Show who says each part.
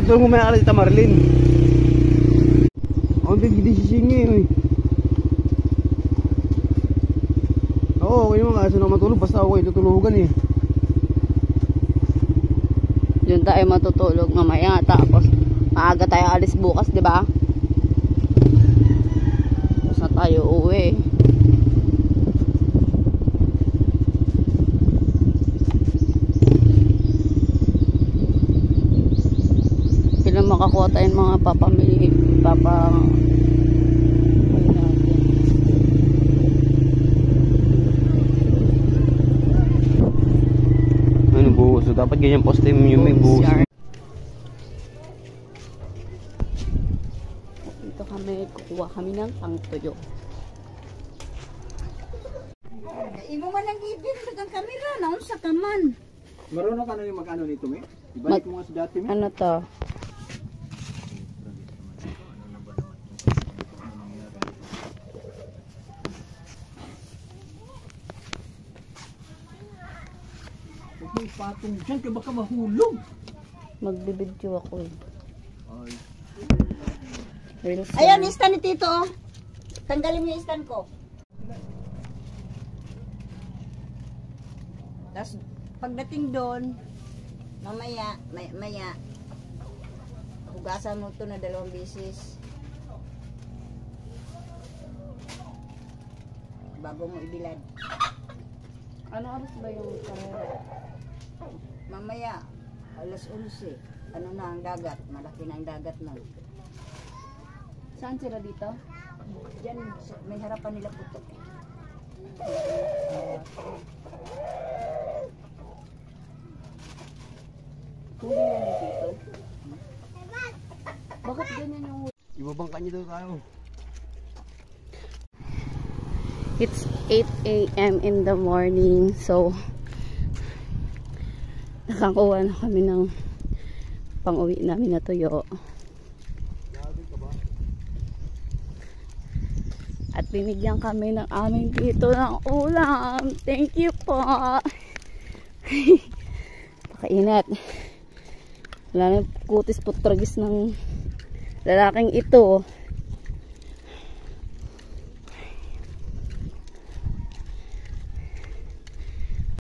Speaker 1: Doon humaya ka si Tamarlin. Ako hindi sisingi eh. Oo, okay naman kasi na matulog. Basta ako tutulugan eh.
Speaker 2: Yun tayo matutulog mamaya. Tapos maaga tayo alis bukas, di ba? Tapos na tayo uwi. Kailan makakuha tayong mga papamili.
Speaker 1: Ano buhos? So, dapat ganyan poste yung may buhos.
Speaker 2: Dito kami, kukuha kami ng pangtuyo.
Speaker 3: Imo man ang ibig sa kamera, naon sa kaman.
Speaker 1: Marunong ka na yung mag-ano nito, may? Ibalik mo nga sa dati, may?
Speaker 2: Ano to?
Speaker 1: Huwag mo ipatong dyan, kaya baka mahulog.
Speaker 2: Magbibidyo ako eh. Reels
Speaker 3: Ayan,
Speaker 2: yan.
Speaker 3: stand ni Tito. Oh. Tanggalin mo yung stand ko. Tapos, pagdating doon, mamaya, hugasan mo ito na 2 beses. Bago mo ibilad.
Speaker 2: Ano oras ba yung camera?
Speaker 3: Mamaya, 11:11. Ano na ang dagat? Malaki na ang dagat na.
Speaker 2: Saan sila dito?
Speaker 3: Diyan, may harapan nila putok.
Speaker 2: Huli na ni Tito. Bakit ganyan yung huli?
Speaker 1: Ibabangka niyo daw tayo.
Speaker 2: It's 8 AM in the morning. So, nakakuha na kami ng pang-uwi namin na tuyo. At binigyan kami ng aming tito ng ulam. Thank you po. Pakainat. Wala na yung kutis putragis ng lalaking ito.